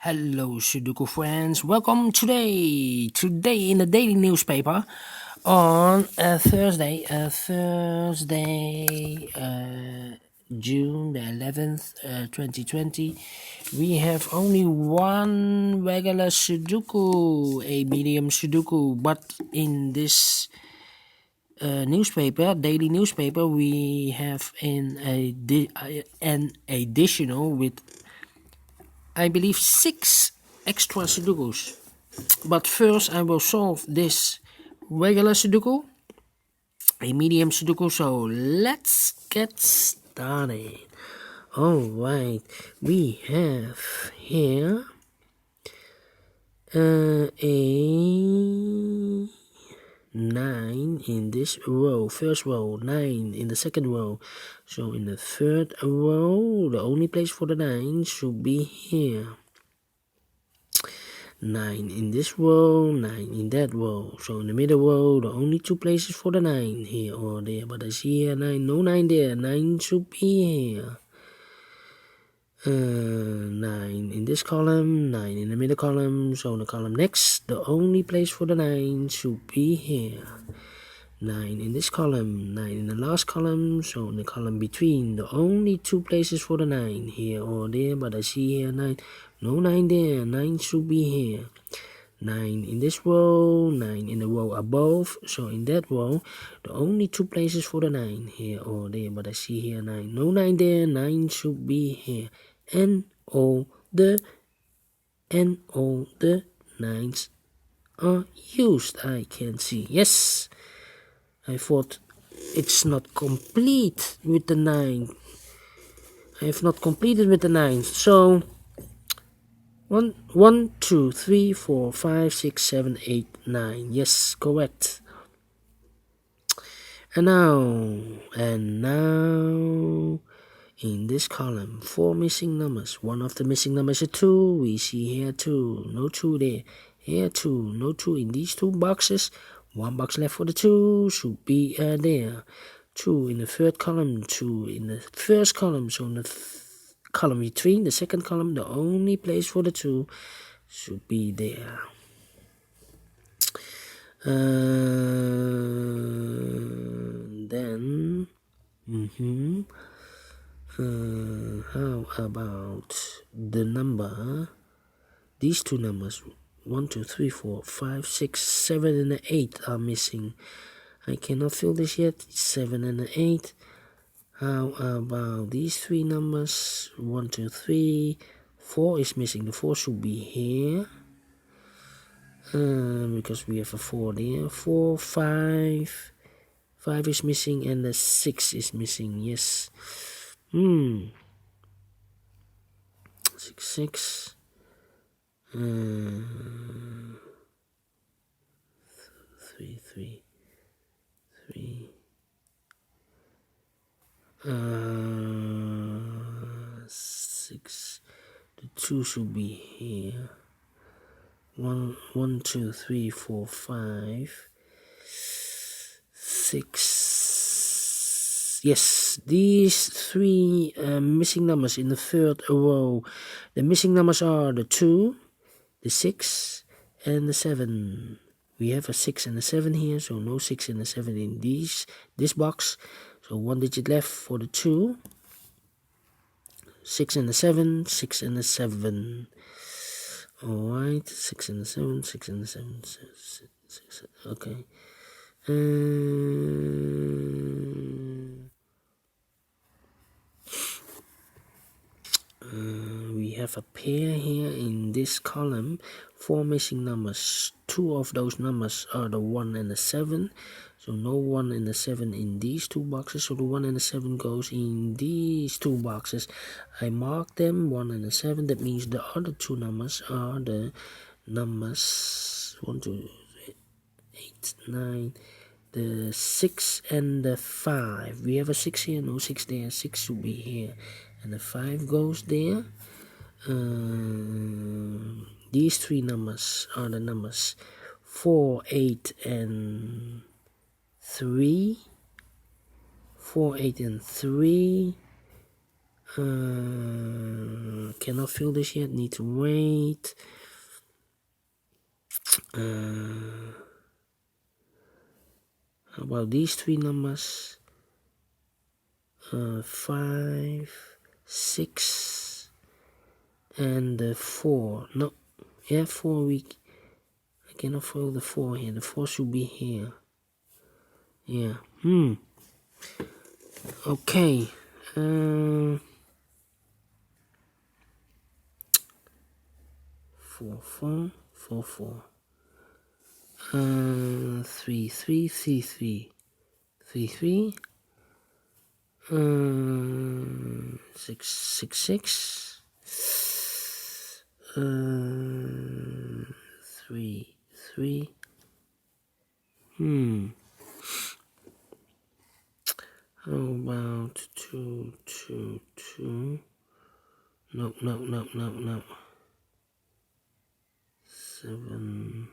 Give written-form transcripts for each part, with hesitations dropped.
Hello Sudoku friends, welcome today in the daily newspaper on Thursday, June the 11th, 2020. We have only one regular Sudoku, a medium Sudoku, but in this daily newspaper, we have an additional with, I believe, 6 extra Sudokus. But first I will solve this regular Sudoku, a medium Sudoku, so let's get started. Alright, we have here a 9 in this row, first row, 9 in the second row. So in the third row, the only place for the 9 should be here. 9 in this row, 9 in that row. So in the middle row, the only 2 places for the 9, here or there. But I see here 9, no 9 there, 9 should be here. 9 in this column, 9 in the middle column. So in the column next, the only place for the 9 should be here. 9 in this column, 9 in the last column. So in the column between, the only 2 places for the 9, here or there. But I see here 9, no 9 there, 9 should be here. 9 in this row, 9 in the row above. So in that row, the only 2 places for the 9, here or there. But I see here 9, no 9 there, 9 should be here. And all the 9s are used, I can see. Yes, I thought it's not complete with the 9. I have not completed with the 9. So 1, 2, 3, 4, 5, 6, 7, 8, 9. Yes, correct. And now in this column, 4 missing numbers. One of the missing numbers is 2. We see here 2, no 2 there. Here 2, no 2 in these 2 boxes. 1 box left for the 2 should be there. 2 in the third column, 2 in the first column. So in the column between, the second column, the only place for the 2 should be there. Then how about the number, these 2 numbers, 1, 2, 3, 4, 5, 6, 7 and 8 are missing. I cannot fill this yet. 7 and 8. How about these 3 numbers, 1, 2, 3, 4 is missing. The 4 should be here, because we have a 4 there. 4, 5 is missing, and the 6 is missing. Yes. 6, 6. 3, 3. 6. The 2 should be here. 1, 2, 3, 4, 5, 6. Yes, these 3 missing numbers in the third row. The missing numbers are the 2, the 6, and the 7. We have a 6 and a 7 here, so no 6 and a 7 in this box. So 1 digit left for the 2. 6 and a 7, 6 and a 7. Alright, 6 and a 7, 6 and a 7, 6, okay. We have a pair here in this column, 4 missing numbers. 2 of those numbers are the 1 and the 7. So no 1 and the 7 in these 2 boxes. So the 1 and the 7 goes in these 2 boxes. I mark them 1 and the 7. That means the other 2 numbers are the numbers 1, 2, 8, 9. The 6 and the 5. We have a 6 here, no 6 there. 6 should be here, and the 5 goes there. These 3 numbers are the numbers 4, 8, and 3. 4, 8, and 3. Cannot fill this yet, need to wait. How about these three numbers? 5, 6, and 4. No, yeah, 4 I cannot fill the 4 here. The 4 should be here. Yeah. Okay. 4, 4, 4, 4. 3, 3, 3, 3. 3, 3. 6, 6, 6. 3, 3. How about 2, 2, 2? No. 7.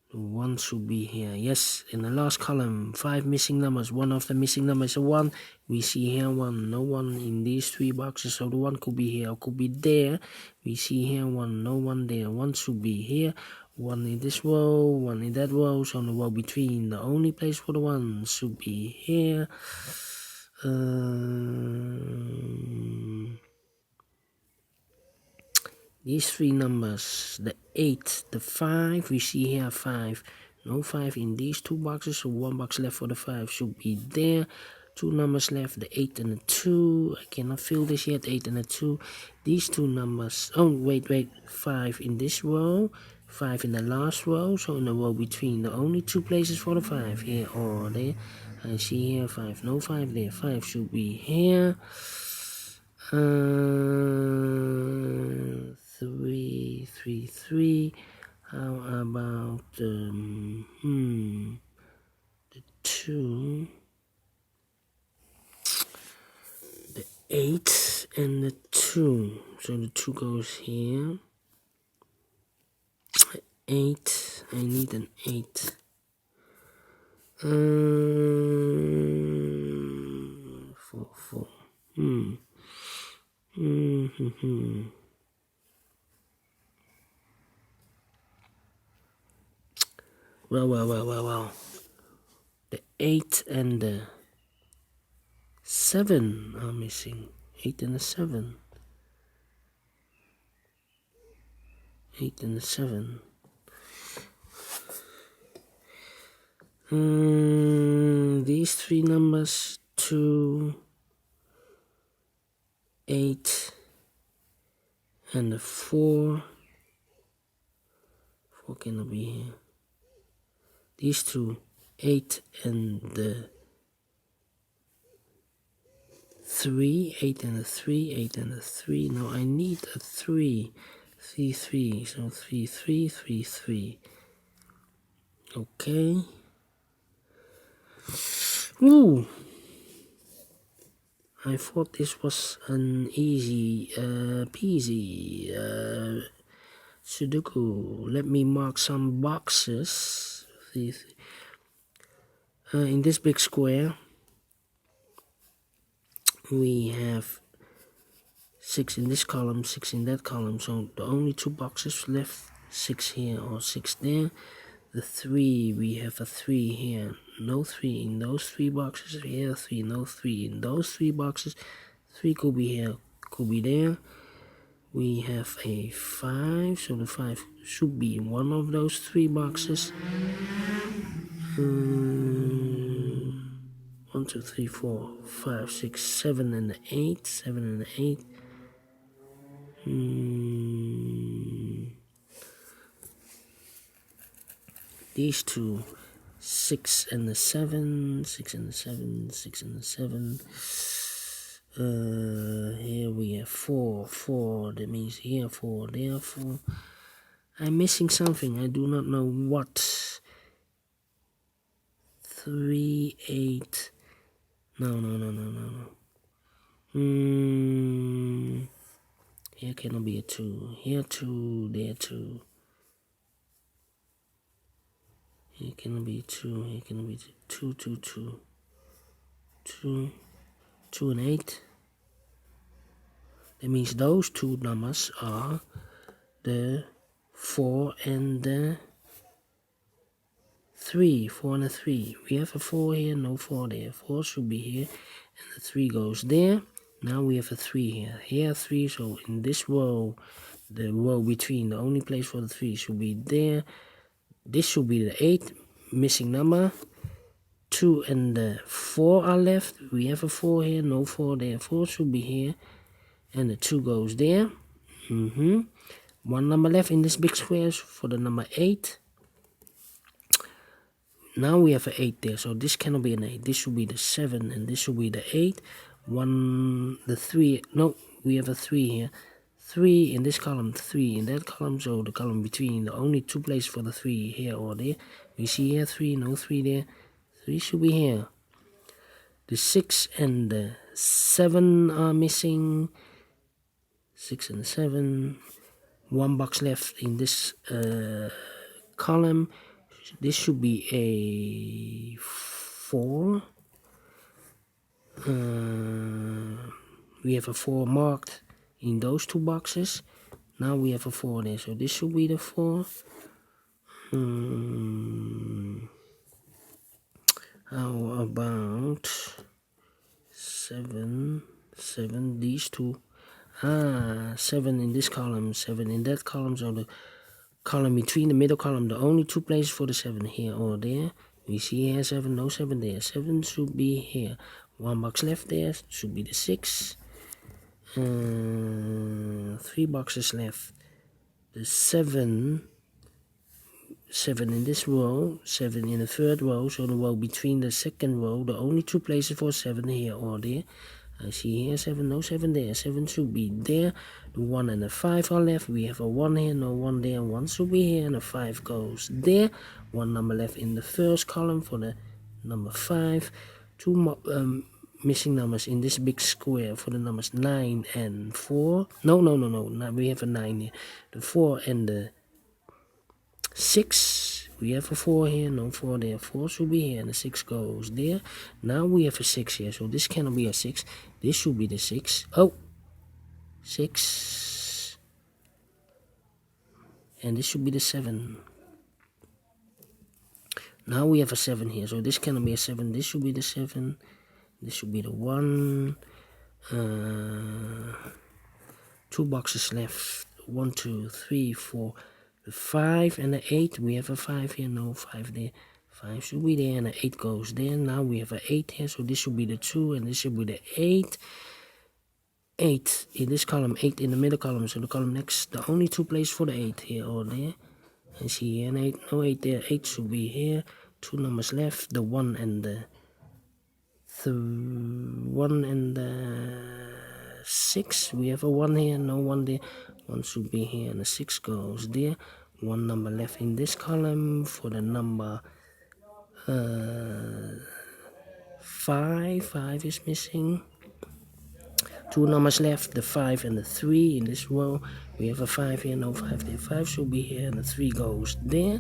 The 1 should be here. Yes, in the last column, 5 missing numbers. One of the missing numbers is a 1. We see here 1. No 1 in these 3 boxes, so the 1 could be here or could be there. We see here 1. No 1 there. 1 should be here. 1 in this row, 1 in that row, so on the row between. The only place for the 1 should be here. These 3 numbers, the 8, the 5, we see here 5. No 5 in these 2 boxes, so 1 box left for the 5 should be there. 2 numbers left, the 8 and the 2. I cannot fill this yet, 8 and the 2. These 2 numbers, oh wait, 5 in this row, 5 in the last row, so in the row between. The only 2 places for the 5 here or there. I see here 5, no 5 there, 5 should be here. 3, 3, 3. How about the 2, the 8 and the 2. So the 2 goes here. 8. I need an 8. 4, 4. Well. The 8 and the 7 are missing. 8 and the 7. 8 and the 7. These 3 numbers, 2, 8, and the 4. 4 cannot be here. These 2, 8 and the 3, 8 and the 3, 8 and the 3. No, I need a 3. 3, 3. So 3, 3, 3, 3. Okay. Ooh. I thought this was an easy peasy Sudoku. Let me mark some boxes. In this big square, we have 6 in this column, 6 in that column. So the only 2 boxes left, 6 here or 6 there. The 3, we have a 3 here. No 3 in those 3 boxes. Here 3, no 3 in those 3 boxes. 3 could be here, could be there. We have a 5, so the 5 should be in one of those 3 boxes. 1, 2, 3, 4, 5, 6, 7 and 8. 7 and 8. These 2, 6 and the 7, 6 and the 7, 6 and the 7. Here we have 4, 4. That means here 4, there 4. I'm missing something. I do not know what. 3, 8. No. Here cannot be a 2. Here 2, there 2. Here cannot be 2. Here cannot be 2, 2, 2. 2 and 8. That means those two numbers are the 4 and the 3. 4 and a 3. We have a 4 here, no 4 there. 4 should be here, and the 3 goes there. Now we have a 3 here. Here 3, so in this row, the row between, the only place for the 3 should be there. This should be the 8, missing number. 2 and the 4 are left. We have a 4 here, no 4 there. 4 should be here, and the 2 goes there. One number left in this big square for the number 8. Now we have an 8 there, so this cannot be an 8. This should be the 7, and this should be the 8. The 3, no, we have a 3 here. 3 in this column, 3 in that column, so the column between, the only two places for the 3 here or there. We see here 3, no 3 there. 3 should be here. The 6 and the 7 are missing. 6 and 7. One box left in this column. This should be a 4. We have a 4 marked in those two boxes. Now we have a 4 there, so this should be the 4. How about 7? 7, these two. 7 in this column, 7 in that column, so the column between the middle column, the only two places for the 7 here or there. We see here 7, no 7 there. 7 should be here. One box left there, should be the 6. 3 boxes left. The 7 in this row, 7 in the third row, so the row between the second row, the only two places for 7 here or there. I see here 7, no 7 there. 7 should be there. The 1 and the 5 are left. We have a 1 here, no 1 there. 1 should be here, and the 5 goes there. One number left in the first column for the number 5. Two missing numbers in this big square for the numbers 9 and 4. No. Now we have a 9 here. The 4 and the 6. We have a 4 here, no 4 there. 4 should be here, and the 6 goes there. Now we have a 6 here, so this cannot be a 6. This should be the 6. Oh, 6. And this should be the 7. Now we have a 7 here, so this cannot be a 7. This should be the 7. This should be the 1. 2 boxes left. 1, 2, 3, 4. The 5 and the 8, we have a 5 here, no 5 there. 5 should be there, and the 8 goes there. Now we have an 8 here, so this should be the 2, and this should be the 8. 8 in this column, 8 in the middle column, so the column next, the only two places for the 8 here or there. And see here, and 8, no 8 there. 8 should be here. 2 numbers left, the 1 and the 6. We have a 1 here, no 1 there. 1 should be here, and the 6 goes there. One number left in this column for the number 5. 5 is missing. 2 numbers left, the 5 and the 3 in this row. We have a 5 here, no 5 there. 5 should be here, and the 3 goes there.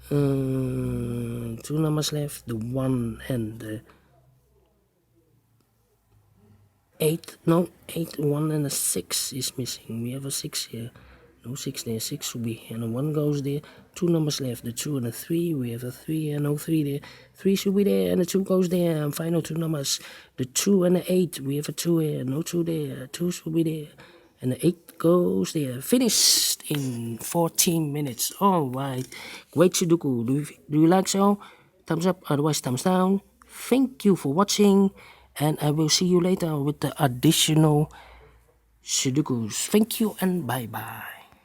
2 numbers left, the 1 and the 8, no, 8, 1 and a 6 is missing. We have a 6 here, no 6 there. 6 should be here, and the 1 goes there. 2 numbers left, the 2 and the 3. We have a 3 here, no 3 there. 3 should be there, and the 2 goes there. And final 2 numbers, the 2 and the 8. We have a 2 here, no 2 there. 2 should be there, and the 8 goes there. Finished in 14 minutes. Alright, great Sudoku. Do you like so? Thumbs up, otherwise thumbs down. Thank you for watching, and I will see you later with the additional Sudokus. Thank you and bye bye.